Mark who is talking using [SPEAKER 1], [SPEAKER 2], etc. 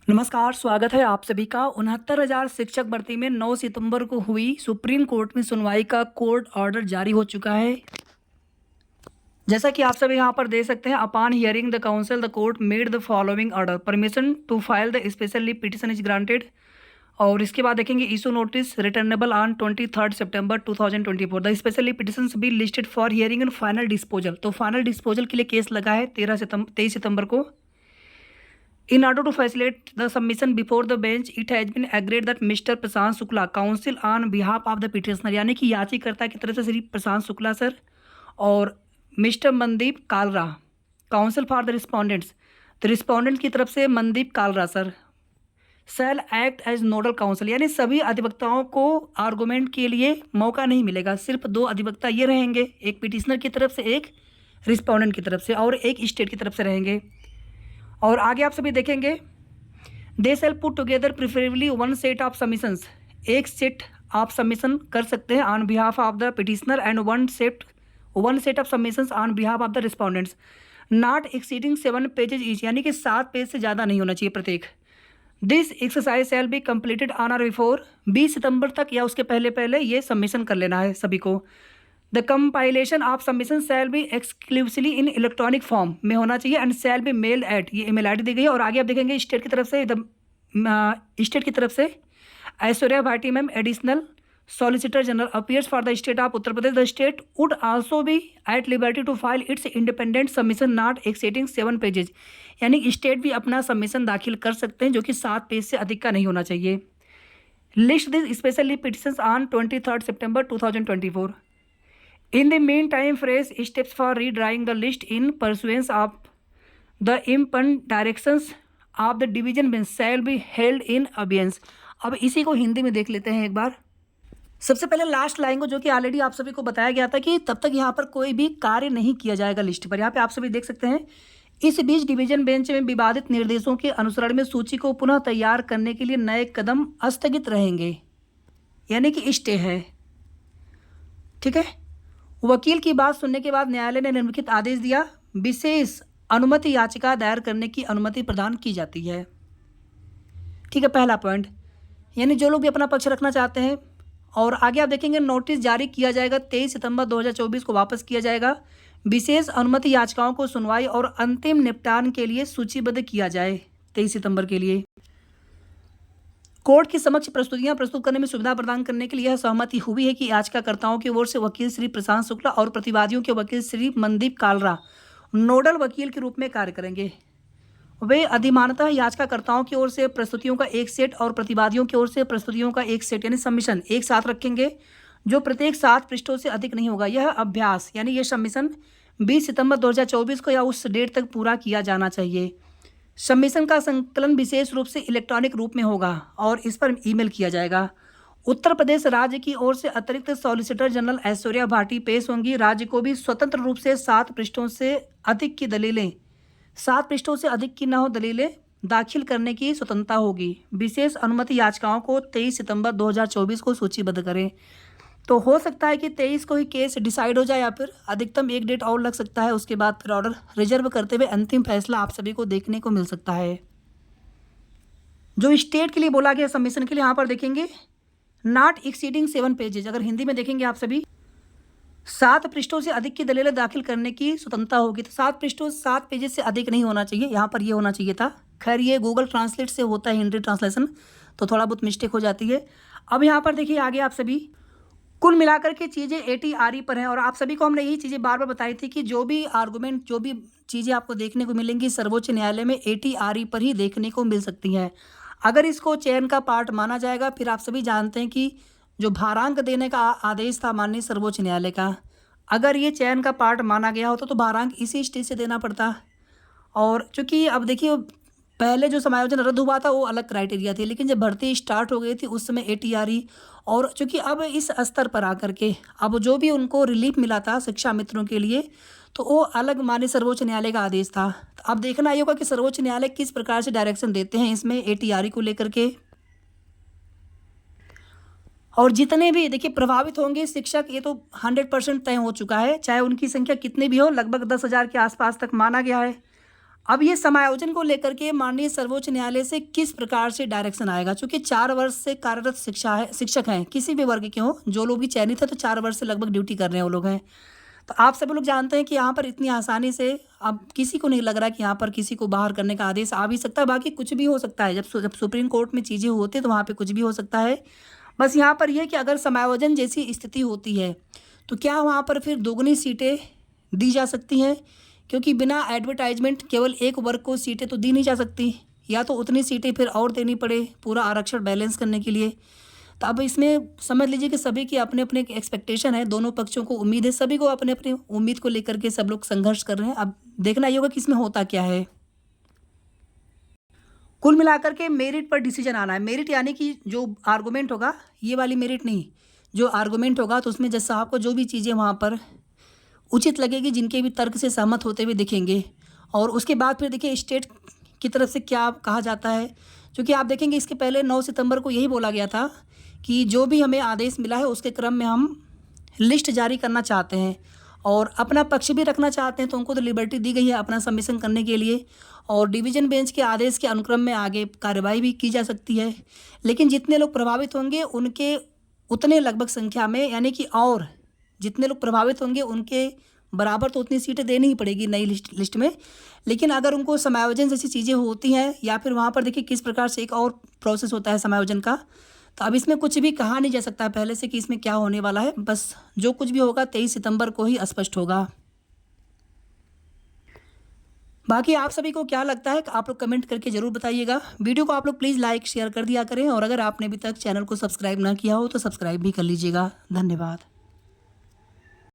[SPEAKER 1] नमस्कार, स्वागत है आप सभी का। 69,000 शिक्षक भर्ती में 9 सितंबर को हुई सुप्रीम कोर्ट में सुनवाई का कोर्ट ऑर्डर जारी हो चुका है। जैसा कि आप सभी यहाँ पर देख सकते हैं, upon hearing the counsel the court made the following order, permission to file the specially petition is granted. और इसके बाद देखेंगे issue notice returnable on 23 September 2024 the specially petitions be listed for hearing and final disposal. तो final disposal के लिए case लगा है 23 सितंबर को। In order to facilitate the submission before the bench, it has been agreed that Mr. Prashant Shukla counsel on behalf of the petitioner, यानी कि याचिकर्ता की तरफ से श्री प्रशांत शुक्ला सर और mister Mandeep Kalra counsel for the respondents, तो रिस्पोंडेंट की तरफ से Mandeep Kalra sir shall act as nodal counsel, यानी सभी अधिवक्ताओं को आर्गूमेंट के लिए मौका नहीं मिलेगा। सिर्फ 2 अधिवक्ता ये रहेंगे, एक पिटिशनर की तरफ से, एक रिस्पोंडेंट की तरफ से, और एक स्टेट की तरफ से रहेंगे। और आगे आप सभी देखेंगे, they sell put together preferably one set of submissions, एक सेट आप सबमिशन कर सकते हैं on behalf of the petitioner and one set of submissions on behalf of the respondents not exceeding 7 pages each, यानी कि 7 पेज से ज़्यादा नहीं होना चाहिए प्रत्येक। This exercise shall be completed on or before 20 September तक या उसके पहले पहले ये सबमिशन कर लेना है सभी को। The compilation of submission shall be exclusively in electronic form में होना चाहिए and shall be mail at, ये ईमेल आईडी दी गई है। और आगे आप देखेंगे स्टेट की तरफ से स्टेट की तरफ से Aishwarya Bhati ma'am additional solicitor general appears for the state of Uttar Pradesh. The state would also be at liberty to file its independent submission not exceeding 7 pages, यानी स्टेट भी अपना सबमिशन दाखिल कर सकते हैं जो कि 7 पेज से अधिक का नहीं होना चाहिए। List this specially petitions on 23 September 2024। In the meantime, fresh steps for redrawing the list in pursuance of the impugned directions of the division bench shall be held in abeyance। अब इसी को हिंदी में देख लेते हैं एक बार। सबसे पहले लास्ट लाइन को, जो कि ऑलरेडी आप सभी को बताया गया था कि तब तक यहाँ पर कोई भी कार्य नहीं किया जाएगा लिस्ट पर। यहाँ पे आप सभी देख सकते हैं, इस बीच डिवीजन बेंच में विवादित निर्देशों के अनुसरण में सूची को पुनः तैयार करने के लिए नए कदम स्थगित रहेंगे, यानी कि स्टे है। ठीक है। वकील की बात सुनने के बाद न्यायालय ने निम्नलिखित आदेश दिया, विशेष अनुमति याचिका दायर करने की अनुमति प्रदान की जाती है। ठीक है, पहला पॉइंट, यानी जो लोग भी अपना पक्ष रखना चाहते हैं। और आगे आप देखेंगे नोटिस जारी किया जाएगा 23 सितंबर 2024 को वापस किया जाएगा। विशेष अनुमति याचिकाओं को सुनवाई और अंतिम निपटान के लिए सूचीबद्ध किया जाए 23 सितंबर के लिए। कोर्ट के समक्ष प्रस्तुतियां प्रस्तुत करने में सुविधा प्रदान करने के लिए यह सहमति हुई है कि याचिकाकर्ताओं की ओर से वकील श्री प्रशांत शुक्ला और प्रतिवादियों के वकील श्री मनदीप कालरा नोडल वकील के रूप में कार्य करेंगे। वे अधिमानतः याचिकाकर्ताओं की ओर से प्रस्तुतियों का एक सेट और प्रतिवादियों की ओर से प्रस्तुतियों का एक सेट यानी सबमिशन एक साथ रखेंगे, जो प्रत्येक 7 पृष्ठों से अधिक नहीं होगा। यह अभ्यास यानी यह सबमिशन 20 सितंबर 2024 को या उस डेट तक पूरा किया जाना चाहिए। सबमिशन का संकलन विशेष रूप से इलेक्ट्रॉनिक रूप में होगा और इस पर ईमेल किया जाएगा। उत्तर प्रदेश राज्य की ओर से अतिरिक्त सॉलिसिटर जनरल ऐश्वर्या भाटी पेश होंगी। राज्य को भी स्वतंत्र रूप से 7 पृष्ठों से अधिक की दलीलें 7 पृष्ठों से अधिक की न हो दलीलें दाखिल करने की स्वतंत्रता होगी। विशेष अनुमति याचिकाओं को 23 सितंबर 2024 को सूचीबद्ध करें। तो हो सकता है कि 23 को ही केस डिसाइड हो जाए या फिर अधिकतम एक डेट और लग सकता है। उसके बाद फिर ऑर्डर रिजर्व करते हुए अंतिम फैसला आप सभी को देखने को मिल सकता है। जो स्टेट के लिए बोला गया सबमिशन के लिए, यहाँ पर देखेंगे नॉट एक्सीडिंग 7 पेजेज, अगर हिंदी में देखेंगे आप सभी 7 पृष्ठों से अधिक की दलीलें दाखिल करने की स्वतंत्रता होगी। तो 7 पृष्ठों 7 पेजेज से अधिक नहीं होना चाहिए, यहाँ पर ये होना चाहिए था। खैर ये गूगल ट्रांसलेट से होता है हिंदी ट्रांसलेशन, तो थोड़ा बहुत मिस्टेक हो जाती है। अब यहाँ पर देखिए आगे आप सभी, कुल मिलाकर के चीज़ें ATRE पर हैं। और आप सभी को हमने यही चीज़ें बार बार बताई थी कि जो भी आर्गूमेंट, जो भी चीज़ें आपको देखने को मिलेंगी सर्वोच्च न्यायालय में ATRE पर ही देखने को मिल सकती हैं। अगर इसको चयन का पार्ट माना जाएगा, फिर आप सभी जानते हैं कि जो भारांक देने का आदेश था माननीय सर्वोच्च न्यायालय का, अगर ये चयन का पार्ट माना गया होता तो भारांक इसी स्टेज से देना पड़ता। और चूँकि अब देखिए पहले जो समायोजन रद्द हुआ था वो अलग क्राइटेरिया थे, लेकिन जब भर्ती स्टार्ट हो गई थी उस समय ATRE, और चूँकि अब इस स्तर पर आकर के अब जो भी उनको रिलीफ मिला था शिक्षा मित्रों के लिए, तो वो अलग माननीय सर्वोच्च न्यायालय का आदेश था। तो अब देखना ये होगा कि सर्वोच्च न्यायालय किस प्रकार से डायरेक्शन देते हैं इसमें ATRE को लेकर के। और जितने भी देखिए प्रभावित होंगे शिक्षक, ये तो 100% तय हो चुका है, चाहे उनकी संख्या कितनी भी हो, लगभग 10,000 के आसपास तक माना गया है। अब ये समायोजन को लेकर के माननीय सर्वोच्च न्यायालय से किस प्रकार से डायरेक्शन आएगा, चूंकि 4 वर्ष से कार्यरत शिक्षक हैं, किसी भी वर्ग के हों, जो लोग भी चयनित है तो 4 वर्ष से लगभग ड्यूटी कर रहे हैं वो लोग हैं। तो आप सभी लोग जानते हैं कि यहाँ पर इतनी आसानी से अब किसी को नहीं लग रहा कि यहाँ पर किसी को बाहर करने का आदेश आ भी सकता है। बाकी कुछ भी हो सकता है, जब सुप्रीम कोर्ट में चीज़ें होती हैं तो वहाँ पे कुछ भी हो सकता है। बस यहाँ पर यह कि अगर समायोजन जैसी स्थिति होती है तो क्या वहाँ पर फिर दोगुनी सीटें दी जा सकती हैं, क्योंकि बिना एडवर्टाइजमेंट केवल एक वर्ग को सीटें तो दी नहीं जा सकती, या तो उतनी सीटें फिर और देनी पड़े पूरा आरक्षण बैलेंस करने के लिए। तो अब इसमें समझ लीजिए कि सभी की अपने अपने एक्सपेक्टेशन है, दोनों पक्षों को उम्मीद है, सभी को अपने अपने उम्मीद को लेकर के सब लोग संघर्ष कर रहे हैं। अब देखना ये होगा कि इसमें होता क्या है। कुल मिलाकर के मेरिट पर डिसीजन आना है। मेरिट यानी कि जो आर्गूमेंट होगा, ये वाली मेरिट नहीं, जो आर्गूमेंट होगा तो उसमें जज साहब को जो भी चीज़ें वहाँ पर उचित लगेगी, जिनके भी तर्क से सहमत होते हुए दिखेंगे, और उसके बाद फिर देखिए स्टेट की तरफ से क्या कहा जाता है। क्योंकि आप देखेंगे इसके पहले 9 सितंबर को यही बोला गया था कि जो भी हमें आदेश मिला है उसके क्रम में हम लिस्ट जारी करना चाहते हैं और अपना पक्ष भी रखना चाहते हैं, तो उनको तो लिबर्टी दी गई है अपना सबमिशन करने के लिए, और डिवीज़न बेंच के आदेश के अनुक्रम में आगे कार्रवाई भी की जा सकती है। लेकिन जितने लोग प्रभावित होंगे उनके उतने लगभग संख्या में, यानी कि और जितने लोग प्रभावित होंगे उनके बराबर तो उतनी सीटें देनी ही पड़ेगी नई लिस्ट में। लेकिन अगर उनको समायोजन जैसी चीज़ें होती हैं, या फिर वहाँ पर देखिए किस प्रकार से एक और प्रोसेस होता है समायोजन का, तो अब इसमें कुछ भी कहा नहीं जा सकता पहले से कि इसमें क्या होने वाला है। बस जो कुछ भी होगा 23 सितंबर को ही स्पष्ट होगा। बाकी आप सभी को क्या लगता है आप लोग कमेंट करके ज़रूर बताइएगा। वीडियो को आप लोग प्लीज़ लाइक शेयर कर दिया करें, और अगर आपने अभी तक चैनल को सब्सक्राइब ना किया हो तो सब्सक्राइब भी कर लीजिएगा। धन्यवाद।